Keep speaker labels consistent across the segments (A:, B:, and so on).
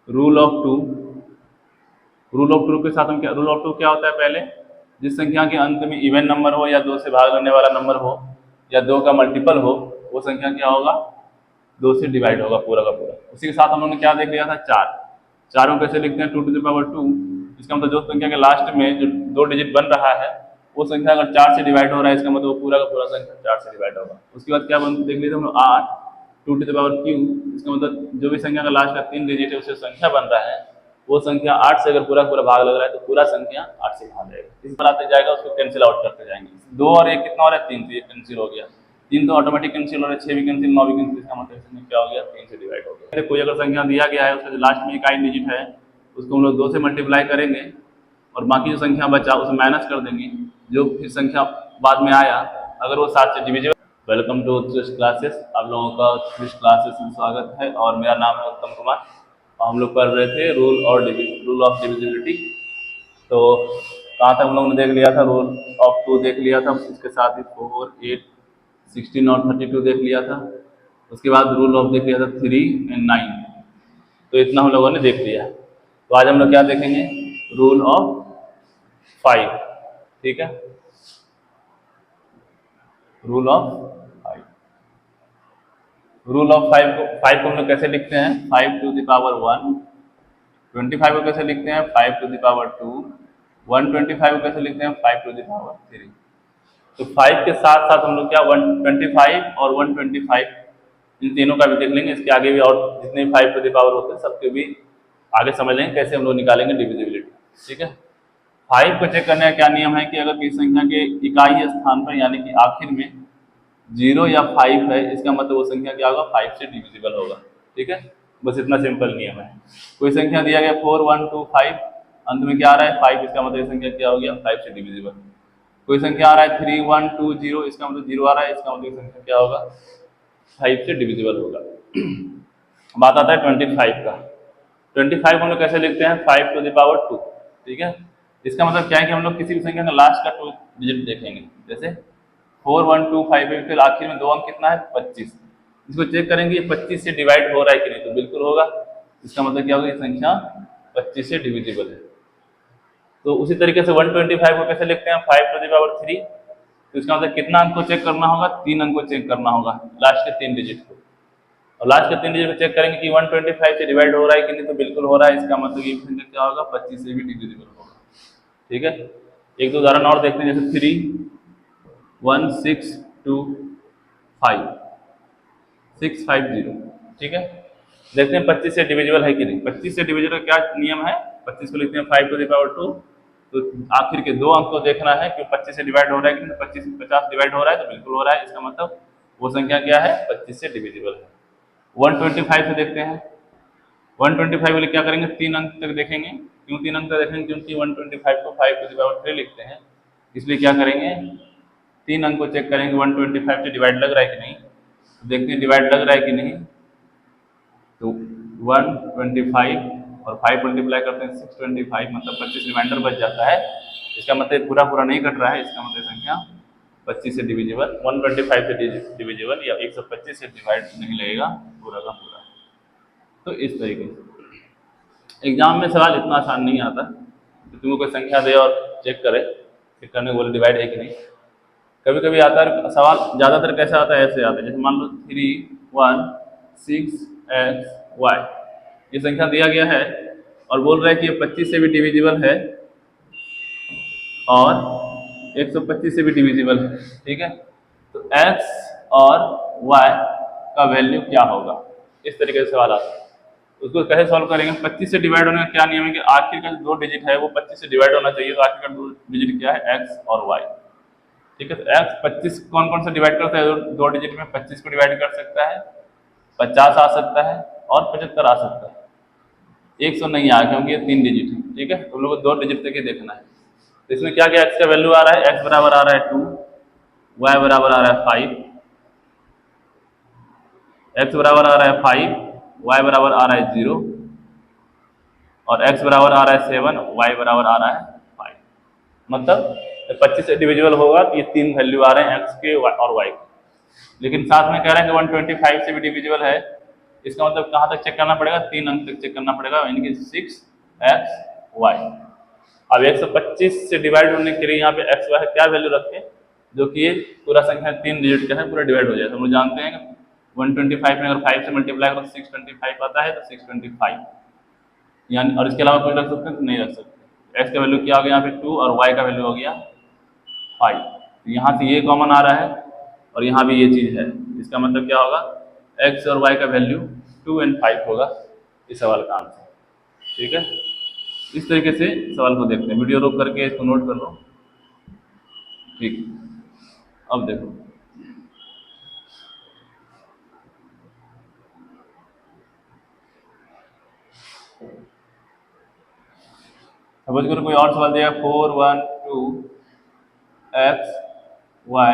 A: Rule of two. Rule of two के साथ हम क्या, रूल ऑफ टू क्या होता है, पहले जिस संख्या के अंत में इवन नंबर हो या 2 से भाग लेने वाला नंबर हो या 2 का मल्टीपल हो, वो संख्या क्या होगा, 2 से डिवाइड होगा पूरा का पूरा। उसी के साथ हम लोगों ने क्या देख लिया था, 4। 4 को कैसे लिखते हैं, 2 to the power 2। इसका मतलब जो संख्या के लास्ट में जो 2 डिजिट बन रहा है वो संख्या अगर 4 से डिवाइड हो रहा है, इसका मतलब वो पूरा का पूरा संख्या 4 से डिवाइड होगा। उसके बाद क्या देख लिए थे हम लोग, 8 2 to the power q। इसका मतलब जो भी संख्या का लास्ट का 3 डिजिट है उससे संख्या बन रहा है, वो संख्या 8 से अगर पूरा पूरा भाग लग रहा है तो पूरा संख्या 8 से भाग जाएगा। इस पर आते जाएगा, उसको कैंसिल आउट करते जाएंगे। 2 और 1 कितना हो रहा है, 3, तो ये कैंसिल हो गया। 3 तो ऑटोमेटिक कैंसिल हो रहा है, 6 भी कैंसिल, 9 भी कैंसिल। इसका मतलब इसमें क्या हो गया, 3 से डिवाइड हो गया। कोई अगर संख्या दिया गया है उसका जो लास्ट में इकाई डिजिट है उसको हम लोग 2 से मल्टीप्लाई करेंगे और बाकी जो संख्या बचा उसे माइनस कर देंगे, जो फिर संख्या बाद में आया अगर वो 7 से डिविजिबल। वेलकम टू उत्कृष्ट क्लासेस, आप लोगों का उत्कृष्ट क्लासेस में स्वागत है और मेरा नाम है उत्तम कुमार। हम लोग पढ़ रहे थे रूल ऑफ डिविजिबिलिटी। तो कहाँ तक हम लोगों ने देख लिया था, रूल ऑफ 2 देख लिया था, इसके साथ ही 4, 8, 16 और 32 देख लिया था। उसके बाद रूल ऑफ देख लिया था 3 और 9। तो इतना हम लोगों ने देख लिया। तो आज हम लोग क्या देखेंगे, रूल ऑफ 5। ठीक है, रूल ऑफ 5। रूल ऑफ 5 को हम लोग कैसे लिखते हैं, 5 to the power 1। 25 को कैसे लिखते हैं, 5 to the power 2। 125 को कैसे लिखते हैं, 5 to the power 3। तो 5 के साथ साथ हम लोग क्या 125 और 125 इन तीनों का भी देख लेंगे। इसके आगे भी और जितने भी 5 to the power होते हैं सबके भी आगे समझ लेंगे कैसे हम लोग निकालेंगे डिविजिबिलिटी। ठीक है, 5 को चेक करने का क्या नियम है कि अगर किसी संख्या के इकाई स्थान पर यानी कि आखिर में 0 या 5 है, इसका मतलब वो संख्या क्या होगा, 5 से डिविजिबल होगा। ठीक है, बस इतना सिंपल नियम है। कोई संख्या दिया गया 4 1 2 5, अंत में क्या आ रहा है 5, इसका मतलब ये संख्या क्या हो गया, 5 से डिविजिबल। कोई संख्या आ रहा है 3 1 2 0, इसका मतलब 0 आ रहा है, इसका मतलब संख्या क्या होगा, 5 से डिविजिबल होगा। बात आता है 25 का। 25 हम लोग कैसे लिखते हैं, 5 to the power 2। ठीक है, इसका मतलब क्या है कि हम लोग किसी भी संख्या का लास्ट का 2 डिजिट देखेंगे। जैसे 4 1 2 5 है, फिर आखिर में 2 अंक कितना है, 25। इसको चेक करेंगे ये 25 से डिवाइड हो रहा है कि नहीं, तो बिल्कुल होगा। इसका मतलब क्या होगा, ये संख्या 25 से डिविजिबल है। तो उसी तरीके से 125 को कैसे लिखते हैं, 5 to the power 3। तो इसका मतलब कितना अंक को चेक करना होगा, 3 अंक को चेक करना होगा, लास्ट के 3 डिजिट को। और लास्ट के 3 डिजिट को चेक करेंगे कि 125 से डिवाइड हो रहा है कि नहीं, तो बिल्कुल हो रहा है। इसका मतलब ये संख्या क्या होगा, 25 से भी डिविजिबल होगा। ठीक है, एक दो उदाहरण और देखते हैं, जैसे 3 1 6 2 5 6 5 0। ठीक है, देखते हैं 25 से डिविजिबल है कि नहीं। 25 से डिविजिबल का क्या नियम है, 25 को लिखते हैं 5 to the power 2। तो आखिर के 2 अंक को देखना है कि 25 से डिवाइड हो रहा है कि नहीं। 25 से 50 डिवाइड हो रहा है तो बिल्कुल हो रहा है, इसका मतलब वो संख्या क्या है, 25 से डिविजिबल है। 125 से देखते हैं, 125 वाले क्या करेंगे, 3 अंक तक देखेंगे। क्यों 3 अंक तक देखेंगे, क्योंकि 125 को 5 to the power 3 लिखते हैं, इसलिए क्या करेंगे, 3 अंक को चेक करेंगे 125 से डिवाइड लग रहा है कि नहीं। तो देखते हैं डिवाइड लग रहा है कि नहीं, तो 125 और 5 मल्टीप्लाई करते हैं 625, मतलब 25 रिमाइंडर बच जाता है। इसका मतलब पूरा पूरा नहीं कट रहा है, इसका मतलब संख्या 25 से डिविजिबल, 125 से डिविजिबल या 125 से डिवाइड नहीं लगेगा पूरा का पूरा। तो इस तरीके से एग्जाम में सवाल इतना आसान नहीं आता कि तुम्हें कोई संख्या दे और चेक करने को बोले डिवाइड है कि नहीं। कभी कभी आता है सवाल, ज़्यादातर कैसे आता है, ऐसे आता है। जैसे मान लो 3 1 6 x y, ये संख्या दिया गया है और बोल रहा है कि ये 25 से भी डिविजिबल है और 125 से भी डिविजिबल है। ठीक है, तो x और y का वैल्यू क्या होगा, इस तरीके से सवाल आता है। उसको कैसे सॉल्व करेंगे, 25 से डिवाइड होने का क्या नियम है कि आखिर का जो 2 डिजिट है वो 25 से डिवाइड होना चाहिए। तो आखिर का 2 डिजिट क्या है, x और y। ठीक है, तो x 25 कौन कौन सा डिवाइड करता है, 2 डिजिट में 25 को डिवाइड कर सकता है, 50 आ सकता है और 75 आ सकता है। 100 नहीं आया क्योंकि ये 3 डिजिट है। ठीक है, तुम लोग को 2 डिजिट तक ही देखना है। तो इसमें क्या क्या x का वैल्यू आ रहा है, x बराबर आ रहा है 2, y बराबर आ रहा है 5, x बराबर आ रहा है 5, y बराबर आ रहा है 0 और x बराबर आ रहा है 7, y बराबर आ रहा है 5। मतलब 25 से डिविजिबल होगा तो ये 3 वैल्यू आ रहे हैं x के और y के। लेकिन साथ में कह रहे हैं कि 125 से भी डिविजिबल है, इसका मतलब कहाँ तक चेक करना पड़ेगा, 3 अंक तक चेक करना पड़ेगा, यानी कि 6xy। अब 125 से डिवाइड होने के लिए यहाँ पे xy क्या वैल्यू रखें, जो कि ये पूरा संख्या 3 डिजिट का है, पूरा डिवाइड हो जाए। हम लोग जानते हैं 125 में अगर 5 से मल्टीप्लाई करो 625 आता है, तो 625 यानी, और इसके अलावा कुछ रख सकते हैं तो नहीं रख सकते। x का वैल्यू क्या हो गया यहाँ पे 2 और y का वैल्यू हो गया 5। तो यहाँ से ये कॉमन आ रहा है और यहाँ भी ये चीज़ है, इसका मतलब क्या होगा, x और y का वैल्यू 2 और 5 होगा इस सवाल का आंसर। ठीक है, इस तरीके से सवाल को देखते हैं। वीडियो रोक करके इसको नोट कर लो। ठीक, अब देखो सपोज करो कोई और सवाल दिया 4 1 2 x y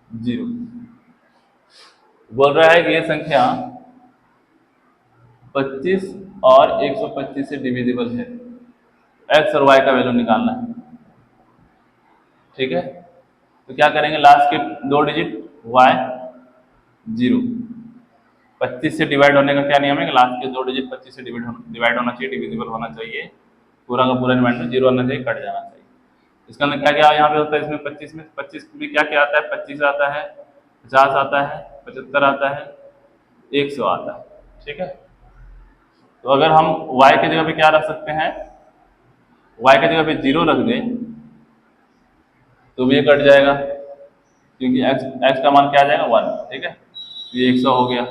A: 0, बोल रहा है कि ये संख्या 25 और 125 से डिविजिबल है, x और y का वैल्यू निकालना है। ठीक है, तो क्या करेंगे, लास्ट के 2 डिजिट y 0, 25 से डिवाइड होने का क्या नियम है कि लास्ट के 2 डिजिट 25 से डिवाइड होना चाहिए, डिविजिबल होना चाहिए, पूरा का पूरा रिमाइंडर 0 आना चाहिए, कट जाना चाहिए। इसका मतलब क्या क्या यहाँ पे होता है, इसमें 25 में 25 में क्या क्या आता है, 25 आता है, 50 आता है, 75 आता है, 100 आता है। ठीक है, तो अगर हम y के जगह पे क्या रख सकते हैं, y के जगह पे 0 रख दें तो भी ये कट जाएगा, क्योंकि x का मान क्या आ जाएगा 1। ठीक है, ये 100 हो गया।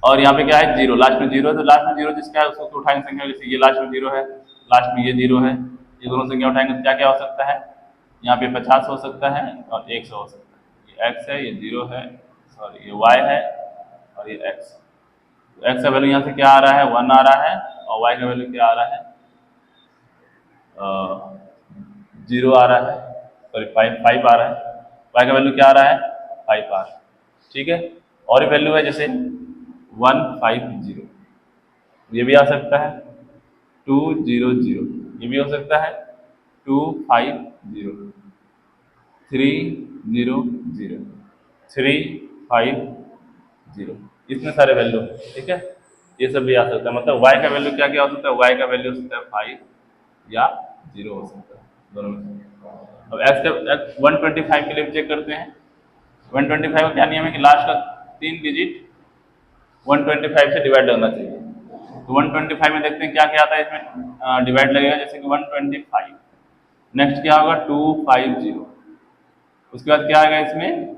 A: और यहाँ पे क्या है 0, लास्ट में 0 है, तो लास्ट में 0 जिसका है उसको तो उठाएंगे संख्या, जैसे ये लास्ट में 0 है, लास्ट में ये 0 है, ये दोनों संख्या उठाएंगे तो क्या क्या हो सकता है, यहाँ पे 50 हो सकता है और 100 हो सकता है। ये x है, ये 0 है, सॉरी ये y है और ये x। तो x का वैल्यू यहाँ से क्या आ रहा है 1 आ रहा है, और y का वैल्यू क्या आ रहा है 0 आ रहा है, सॉरी 5 आ रहा है, y का वैल्यू क्या आ रहा है 5 आ रहा है। ठीक है, और ये वैल्यू है जैसे 150, ये भी आ सकता है 200, ये भी हो सकता है 250, 300, 350, इतने सारे वैल्यू है। ठीक है, ये सब भी आ सकता है, मतलब y का वैल्यू क्या क्या हो सकता है, y का वैल्यू हो सकता है 5 या 0 हो सकता है, दोनों में से। अब x का 125 के लिए चेक करते हैं। 125 का क्या नियम है कि लास्ट का 3 डिजिट 125 से डिवाइड करना चाहिए। तो 125 में देखते हैं क्या क्या आता है इसमें, डिवाइड लगेगा, जैसे कि 125, नेक्स्ट क्या होगा 250, उसके बाद क्या आएगा इसमें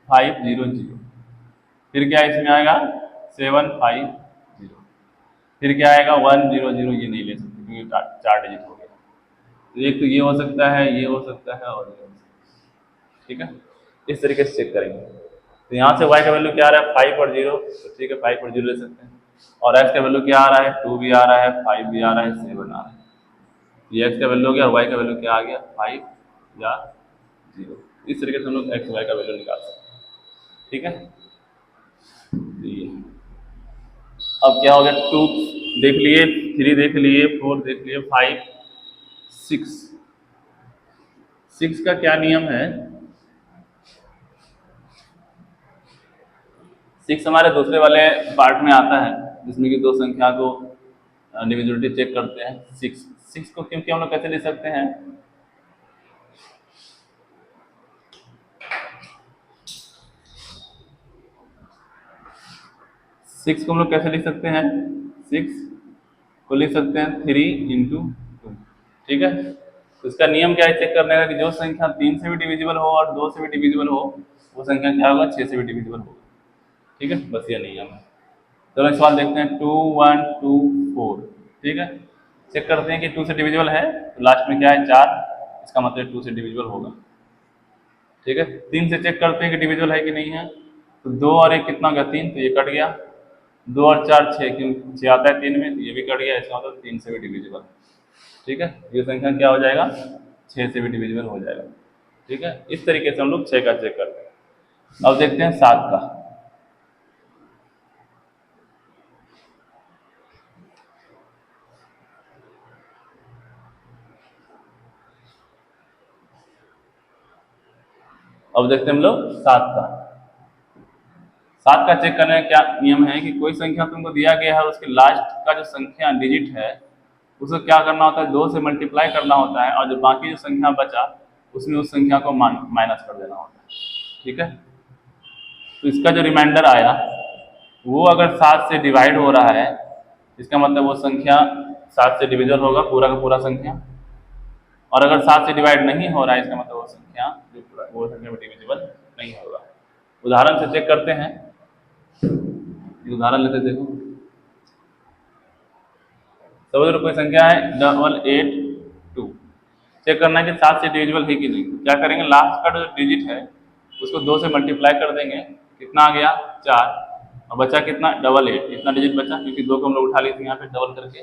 A: 500, फिर क्या इसमें आएगा 750, फिर क्या आएगा 100, ये नहीं ले सकते क्योंकि 4 डिजिट हो गया। तो एक तो ये हो सकता है, ये हो सकता है और ये हो सकता है। ठीक है, इस तरीके से चेक करेंगे। तो यहाँ से y का वैल्यू क्या आ रहा है 5 और 0, तो ठीक है 5 और 0 ले सकते हैं। और x का वैल्यू क्या आ रहा है 2 भी आ रहा है, 5 भी आ रहा है, 7 आ रहा है। ये x का वैल्यू हो गया और y का वैल्यू क्या आ गया 5 या 0। इस तरीके से हम लोग x y का वैल्यू निकाल सकते हैं। ठीक है, ये अब क्या हो गया 2 देख लिए, 3 देख लिए, 4 देख लिए, 5 6। 6 का क्या नियम है, 6 हमारे दूसरे वाले पार्ट में आता है, जिसमें कि दो संख्या को डिविजिबिलिटी चेक करते हैं। 6 को क्योंकि हम लोग कैसे ले सकते हैं, सिक्स को हम लोग कैसे लिख सकते हैं, 6 को लिख सकते हैं 3 × 2। ठीक है, तो इसका नियम क्या है चेक करने का कि जो संख्या 3 से भी डिविजिबल हो और 2 से भी डिविजिबल हो, वो संख्या क्या होगा 6 से भी डिविजिबल होगा। ठीक है, बस ये नियम है। चलो एक सवाल देखते हैं 2 1 2 4। ठीक है, चेक करते हैं कि 2 से डिविजिबल है, तो लास्ट में क्या है 4, इसका मतलब 2 से डिविजिबल होगा। ठीक है, 3 से चेक करते हैं कि डिविजिबल है कि नहीं है, तो 2 और 1 कितना गया 3, तो ये कट गया। 2 और 4 6, क्योंकि 6 आता है 3 में, तो ये भी कट गया, इसका मतलब 3 से भी डिविजिबल। ठीक है, ये संख्या क्या हो जाएगा 6 से भी डिविजिबल हो जाएगा। ठीक है, इस तरीके से हम लोग 6 का चेक करते हैं। अब देखते हैं 7 का। अब देखते हैं हम लोग 7 का। सात का चेक करने का क्या नियम है कि कोई संख्या तुमको दिया गया है और उसके लास्ट का जो संख्या डिजिट है उसको क्या करना होता है, 2 से मल्टीप्लाई करना होता है और जो बाकी जो संख्या बचा उसमें उस संख्या को माइनस कर देना होता है। ठीक है, तो इसका जो रिमाइंडर आया वो अगर 7 से डिवाइड हो रहा है इसका मतलब वो संख्या 7 से डिविजल होगा, पूरा का पूरा संख्या। और अगर 7 से डिवाइड नहीं हो रहा है इसका मतलब वो संख्या वो संख्या डिविजिबल नहीं होगा। उदाहरण से चेक करते हैं, उदाहरण लेते देखो। समझ लो कोई संख्या है 882, चेक करना है कि 7 से डिविजिबल है कि नहीं। क्या करेंगे, लास्ट का जो डिजिट है उसको 2 से मल्टीप्लाई कर देंगे, कितना आ गया 4, और बचा कितना 88, इतना डिजिट बचा क्योंकि 2 को हम लोग उठा लिए थे यहाँ पे डबल करके।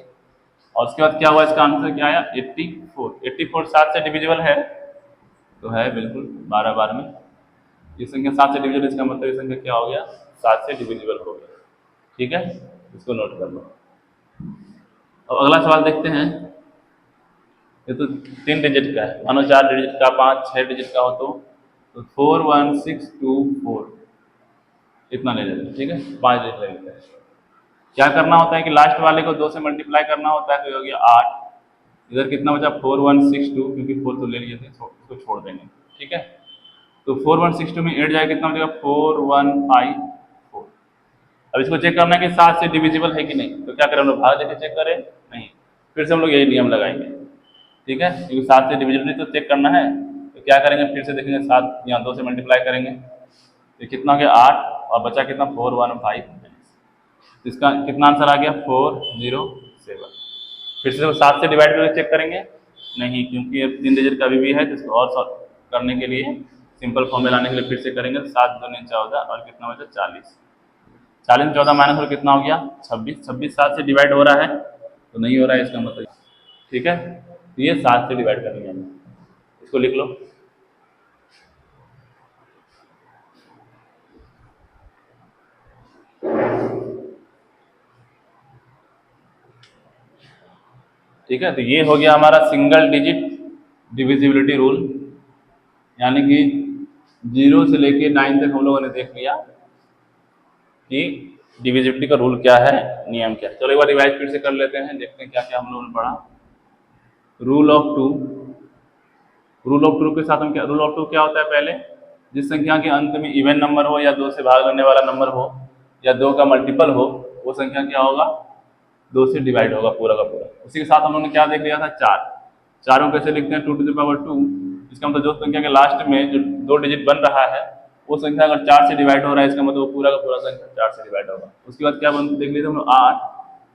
A: और उसके बाद क्या हुआ, इसका आंसर क्या आया 84। 7 से डिविजिबल है तो है बिल्कुल 12 में। ये संख्या 7 से डिविजिबल, इसका मतलब ये संख्या क्या हो गया 7 से डिविजिबल हो गया। ठीक है, इसको नोट कर लो। अब अगला सवाल देखते हैं। ये तो 3 डिजिट का है, मानो 4 डिजिट का 5 6 डिजिट का हो तो 41624 इतना ले लेते हैं। ठीक है, 5 डिजिट ले लेते हैं। क्या करना होता है कि लास्ट वाले को 2 से मल्टीप्लाई करना होता है, तो हो गया 8। इधर कितना बचा 4162, क्योंकि 4 तो ले लिए थे इसको छोड़ देंगे। ठीक है, तो 4162 में 8 जाएगा कितना बचेगा 4154। अब इसको चेक करना है कि 7 से डिविजिबल है कि नहीं, तो क्या करें हम लोग भाग देके चेक करें, नहीं, फिर से हम लोग यही नियम लगाएंगे। ठीक है, क्योंकि 7 से डिविजिबल तो चेक करना है, तो क्या करेंगे फिर से देखेंगे 7 यहाँ 2 से मल्टीप्लाई करेंगे तो कितना हो गया 8 और बचा कितना 415। इसका कितना आंसर आ गया 407। फिर से 7 से डिवाइड करके चेक करेंगे, नहीं, क्योंकि ये 3 डिजिट का भी है, जिसको और सॉल्व करने के लिए सिंपल फॉर्म में लाने के लिए फिर से करेंगे। 7 दूनी 14 और कितना बचा 40। 40 में 14 माइनस और कितना हो गया 26। 26 7 से डिवाइड हो रहा है तो नहीं हो रहा है इसका मतलब। ठीक है, तो ये 7 से डिवाइड करेंगे हम, इसको लिख लो। ठीक है, तो ये हो गया हमारा सिंगल डिजिट डिविजिबिलिटी रूल, यानी कि 0 से लेके 9 तक हम लोगों ने देख लिया कि डिविजिबिलिटी का रूल क्या है, नियम क्या है। चलो एक बार रिवाइज फिर से कर लेते हैं, देखते हैं क्या क्या हम लोगों ने पढ़ा। रूल ऑफ 2, रूल ऑफ 2 के साथ हम क्या, रूल ऑफ 2 क्या होता है, पहले जिस संख्या के अंत में इवन नंबर हो या 2 से भाग लेने वाला नंबर हो या 2 का मल्टीपल हो, वो संख्या क्या होगा 2 से डिवाइड होगा पूरा का पूरा। उसी के साथ हम लोगों ने क्या देख लिया था 4, चारों कैसे लिखते हैं 2 to the power 2। इसका मतलब जो संख्या के लास्ट में जो 2 डिजिट बन रहा है वो संख्या अगर 4 से डिवाइड हो रहा है इसका मतलब वो पूरा का पूरा संख्या 4 से डिवाइड होगा। उसके बाद क्या देख लिए थे हम लोग 8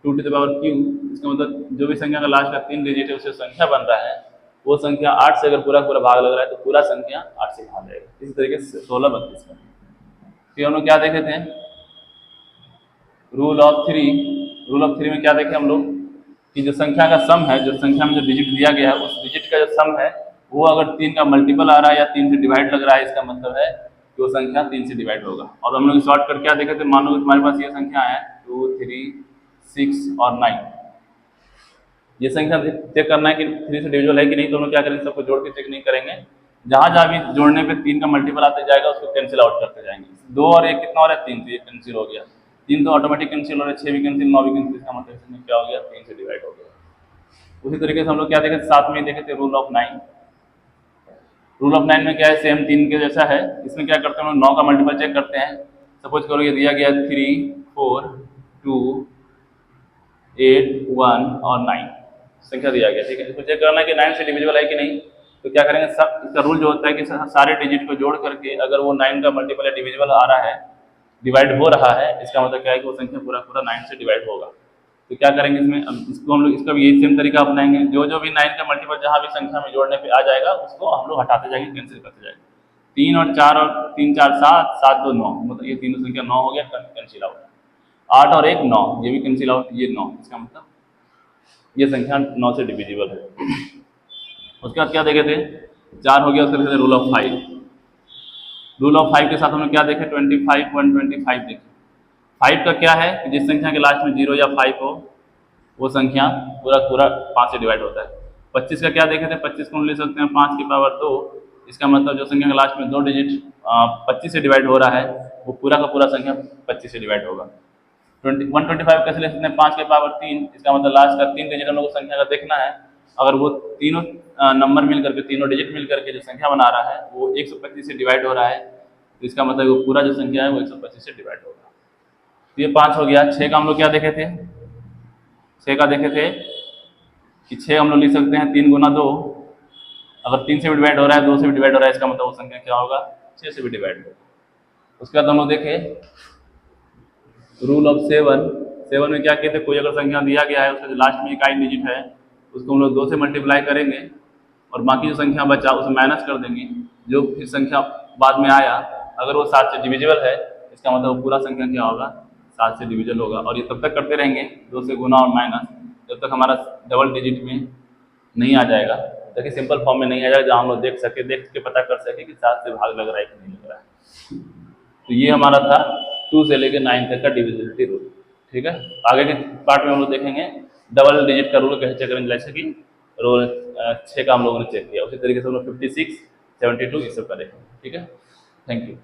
A: 2 to the power q। इसका मतलब जो भी संख्या का लास्ट का 3 डिजिट है उससे संख्या बन रहा है, वो संख्या 8 से अगर पूरा पूरा भाग लग रहा है तो पूरा संख्या 8 से भाग जाएगा। इसी तरीके से 16 32 का। फिर हम लोग क्या देखे थे रूल ऑफ 3। रूल ऑफ 3 में क्या देखे हम लोग कि जो संख्या का सम है, जो संख्या में जो डिजिट दिया गया है उस डिजिट का जो सम है वो अगर 3 का मल्टीपल आ रहा है या 3 से डिवाइड लग रहा है, इसका मतलब है कि वो संख्या 3 से डिवाइड होगा। और हम लोग शॉर्ट कर क्या देखे थे, मान लो तुम्हारे पास ये संख्या है 2 3 6 और 9, ये संख्या चेक करना है कि 3 से डिविजिबल है कि नहीं। तो हम लोग क्या करेंगे, सबको जोड़ के चेक नहीं करेंगे, जहां जहां भी जोड़ने पे 3 का मल्टीपल आते जाएगा उसको कैंसिल आउट करते जाएंगे। 2 और 1 कितना हो रहा है 3, तो ये कैंसिल हो गया। 3 तो ऑटोमेटिक कैंसिल हो रहा है, 6 भी कैंसिल 9 भी कैंसिल, इसका मतलब इसमें क्या हो गया 3 से डिवाइड हो गया। उसी तरीके से हम लोग क्या देखे थे, साथ में देखे थे रूल ऑफ 9। रूल ऑफ 9 में क्या है, सेम 3 के जैसा है। इसमें क्या करते हैं हम लोग 9 का मल्टीपल चेक करते हैं। सपोज करो ये दिया गया 3 4 2 8 1 और 9 संख्या दिया गया, ठीक है। इसको चेक करना है कि 9 से डिविजिबल है कि नहीं। तो क्या करेंगे, सब इसका रूल जो होता है कि सारे डिजिट को जोड़ करके अगर वो 9 का मल्टीपल या डिविजिबल आ रहा है, डिवाइड हो रहा है, इसका मतलब क्या है कि वो संख्या पूरा पूरा 9 से डिवाइड होगा। तो क्या करेंगे इसमें, अब इसको हम लोग इसका भी यही सेम तरीका अपनाएंगे। जो जो भी 9 का मल्टीपल जहाँ भी संख्या में जोड़ने पे आ जाएगा उसको हम लोग हटाते जाएंगे, कैंसिल करते जाएंगे। 3 और 4 और 3 4 7 7 2 9, मतलब ये तीनों संख्या 9 हो गया, कैंसिल आउट। 8 और 1 9, ये भी कैंसिल आउट, ये 9, इसका मतलब ये संख्या 9 से डिविजिबल है। उसके बाद क्या देखे थे, 4 हो गया। उसके बाद रूल ऑफ 5। रूल ऑफ 5 के साथ हमने क्या देखे 25 125 देखे। 5 का क्या है कि जिस संख्या के लास्ट में 0 या 5 हो वो संख्या पूरा पूरा 5 से डिवाइड होता है। 25 का क्या देखे थे, 25 को हम ले सकते हैं 5 की पावर 2 इसका मतलब जो संख्या के लास्ट में 2 डिजिट 25 से डिवाइड हो रहा है वो पूरा का पूरा संख्या 25 से डिवाइड होगा। 125 कैसे ले सकते हैं, 5 के पावर 3, इसका मतलब लास्ट का 3 डिजिट हम लोग को संख्या का देखना है। अगर वो तीनों नंबर मिल करके, तीनों डिजिट मिल करके जो संख्या बना रहा है वो 125 से डिवाइड हो रहा है, तो इसका मतलब वो पूरा जो संख्या है वो 125 से डिवाइड होगा। तो ये 5 हो गया। 6 का हम लोग क्या देखे थे, 6 का देखे थे कि 6 हम लोग लिख सकते हैं 3 गुना 2, अगर 3 से भी डिवाइड हो रहा है, 2 से भी डिवाइड हो रहा है, इसका मतलब वो संख्या क्या होगा, 6 से भी डिवाइड होगा। उसके बाद हम लोग देखे रूल ऑफ 7 में क्या कहते हैं, कोई अगर संख्या दिया गया है उसका जो लास्ट में इकाई डिजिट है उसको हम लोग 2 से मल्टीप्लाई करेंगे और बाकी जो संख्या बचा उसे माइनस कर देंगे। जो फिर संख्या बाद में आया अगर वो 7 से डिविजिबल है, इसका मतलब वो पूरा संख्या क्या होगा, 7 से डिविजल होगा। और ये तब तक करते रहेंगे 2 से गुना और माइनस जब तक हमारा डबल डिजिट में नहीं आ जाएगा, ताकि सिंपल फॉर्म में नहीं आ जाएगा, जहाँ हम लोग देख के पता कर सके कि 7 से भाग लग रहा है कि नहीं लग रहा है। तो ये हमारा था 2 से लेकर 9 तक का डिविजिबिलिटी रूल। ठीक है, आगे के पार्ट में हम लोग देखेंगे डबल डिजिट का रूल कैसे चेक करेंगे, जैसे कि रोल 6 का हम लोगों ने चेक किया, उसी तरीके से हम लोग 56, 72 ये सब करेंगे। ठीक है, थैंक यू।